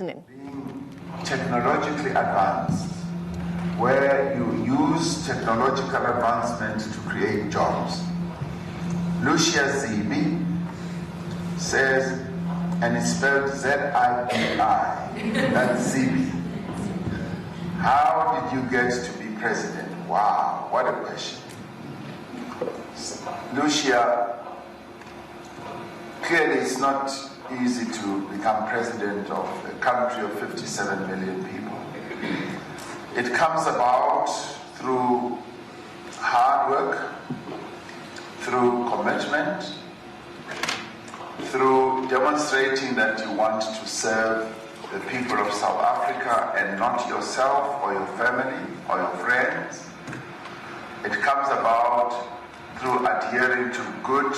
Being technologically advanced, where you use technological advancement to create jobs. Lucia Zibi says, and it's spelled Z-I-B-I, that's Zibi. How did you get to be president? Wow, what a question. Lucia, clearly it's not easy to become president of a country of 57 million people. It comes about through hard work, through commitment, through demonstrating that you want to serve the people of South Africa and not yourself or your family or your friends. It comes about through adhering to good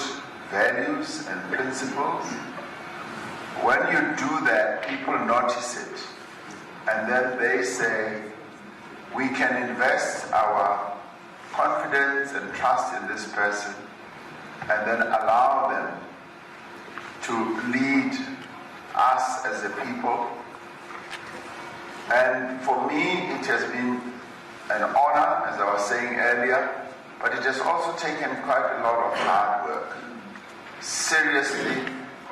values and principles. When you do that, people notice it, and then they say, we can invest our confidence and trust in this person and then allow them to lead us as a people. And for me, it has been an honor, as I was saying earlier, but it has also taken quite a lot of hard work. Seriously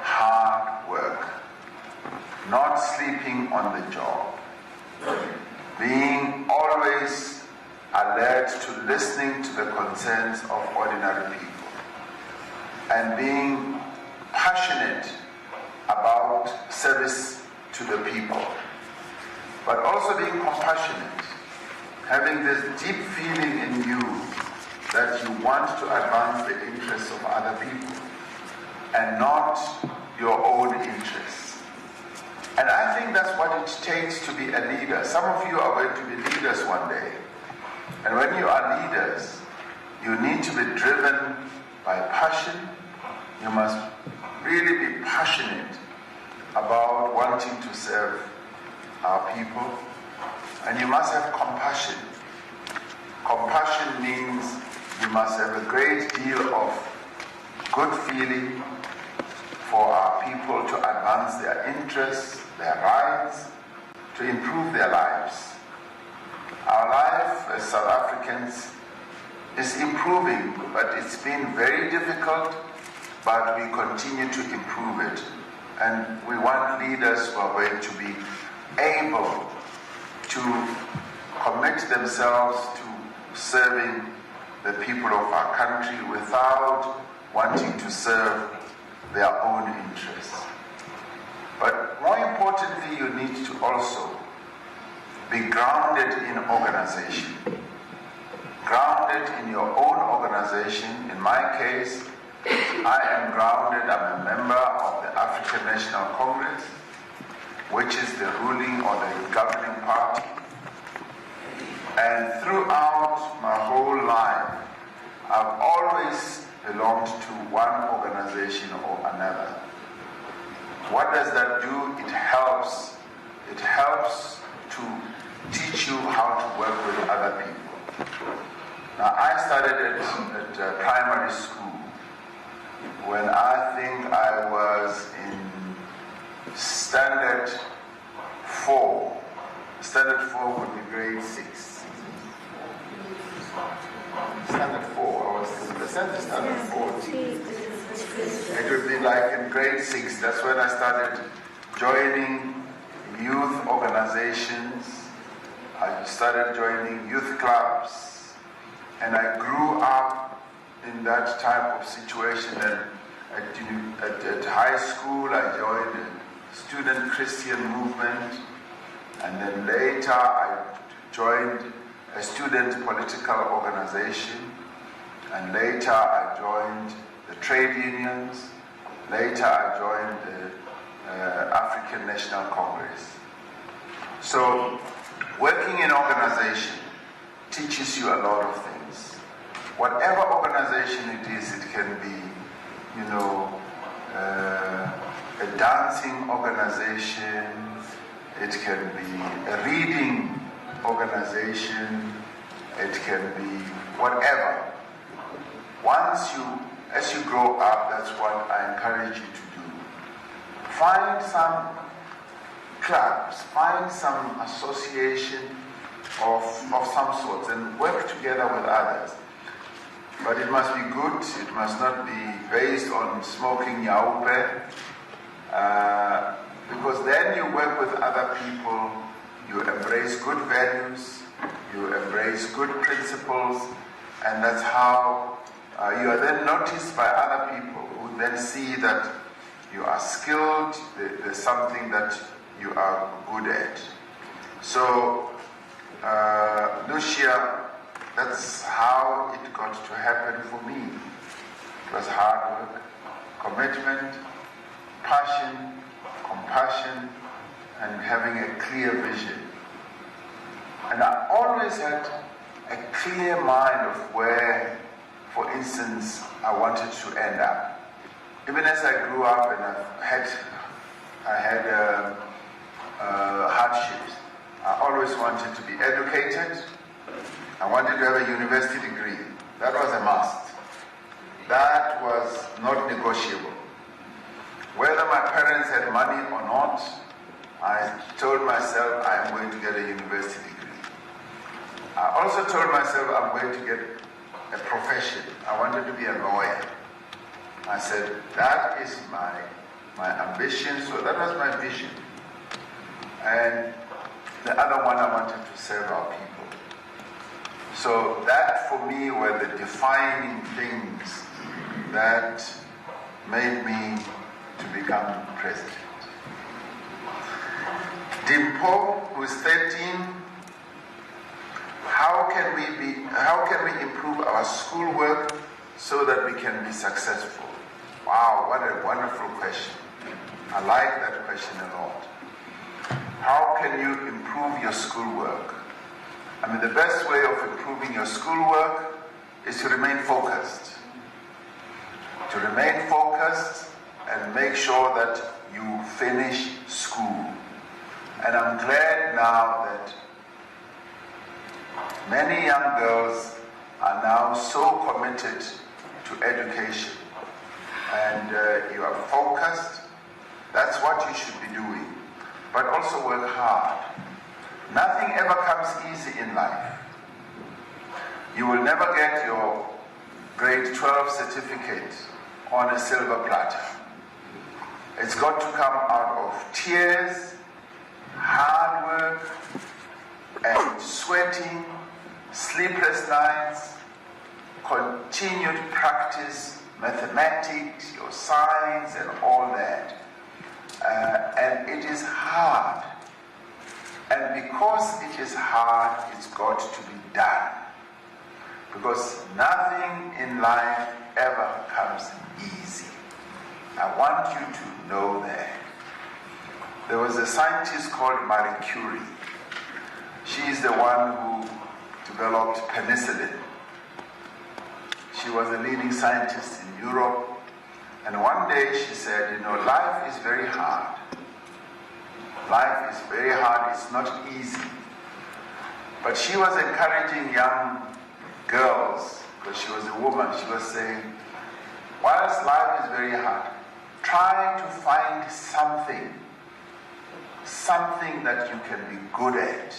hard work. Not sleeping on the job. Being always alert to listening to the concerns of ordinary people. And being passionate about service to the people. But also being compassionate. Having this deep feeling in you that you want to advance the interests of other people and not your own interests. And I think that's what it takes to be a leader. Some of you are going to be leaders one day. And when you are leaders, you need to be driven by passion. You must really be passionate about wanting to serve our people. And you must have compassion. Compassion means you must have a great deal of good feeling for our people to advance their interests, their rights, to improve their lives. Our life as South Africans is improving, but it's been very difficult, but we continue to improve it. And we want leaders who are going to be able to commit themselves to serving the people of our country without wanting to serve their own interests. But more importantly, you need to also be grounded in organization. Grounded in your own organization. In my case, I am grounded, I'm a member of the African National Congress, which is the ruling or the governing party. And throughout my whole life, I've always belonged to one organization or another. What does that do? It helps. It helps to teach you how to work with other people. Now, I started at primary school when I think I was in standard 4. Standard 4 would be grade 6. Standard 4, I was in the standard 4. It would be like in grade 6, that's when I started joining youth organizations. I started joining youth clubs, and I grew up in that type of situation. And at high school, I joined the student Christian movement, and then later I joined a student political organization, and later I joined the trade unions, later I joined the African National Congress. So working in organization teaches you a lot of things. Whatever organization it is, it can be, a dancing organization, it can be a reading organization, it can be whatever. As you grow up, that's what I encourage you to do. Find some clubs, find some association of some sorts and work together with others. But it must be good, it must not be based on smoking yaupe, because then you work with other people, you embrace good values, you embrace good principles, and that's how you are then noticed by other people who then see that you are skilled, there's something that you are good at. So, Lucia, that's how it got to happen for me. It was hard work, commitment, passion, compassion, and having a clear vision. And I always had a clear mind of where, for instance, I wanted to end up. Even as I grew up and I had hardships, I always wanted to be educated. I wanted to have a university degree. That was a must. That was not negotiable. Whether my parents had money or not, I told myself I am going to get a university degree. I also told myself I'm going to get a profession. I wanted to be a lawyer. I said, that is my ambition, so that was my vision. And the other one, I wanted to serve our people. So that for me were the defining things that made me to become president. Dimpo, who is 13, how can we improve our schoolwork so that we can be successful? Wow, what a wonderful question. I like that question a lot. How can you improve your schoolwork? I mean, the best way of improving your schoolwork is to remain focused. To remain focused and make sure that you finish school. And I'm glad now that many young girls are now so committed to education. And you are focused. That's what you should be doing. But also work hard. Nothing ever comes easy in life. You will never get your grade 12 certificate on a silver platter. It's got to come out of tears, hard work, and sweating, sleepless nights, continued practice, mathematics, your science, and all that. And it is hard. And because it is hard, it's got to be done. Because nothing in life ever comes easy. I want you to know that. There was a scientist called Marie Curie. She is the one who developed penicillin. She was a leading scientist in Europe. And one day she said, you know, life is very hard. Life is very hard, it's not easy. But she was encouraging young girls, because she was a woman, she was saying, whilst life is very hard, try to find something that you can be good at.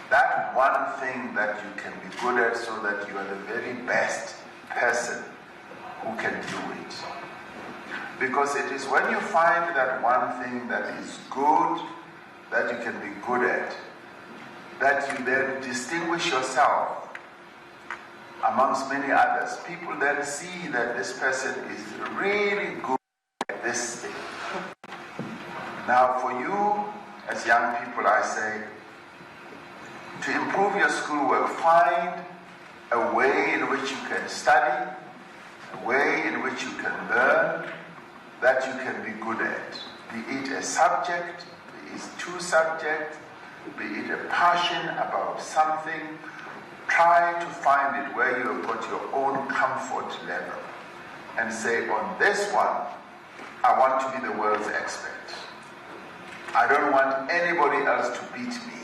That one thing that you can be good at so that you are the very best person who can do it. Because it is when you find that one thing that is good, that you can be good at, that you then distinguish yourself amongst many others. People then see that this person is really good at this thing. Now for you, as young people, I say, to improve your schoolwork, find a way in which you can study, a way in which you can learn, that you can be good at. Be it a subject, be it two subjects, be it a passion about something. Try to find it where you have got your own comfort level and say, on this one, I want to be the world's expert. I don't want anybody else to beat me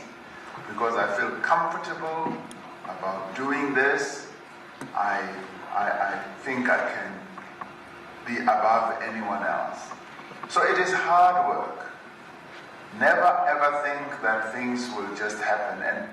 because I feel comfortable about doing this. I think I can be above anyone else. So it is hard work. Never ever think that things will just happen. And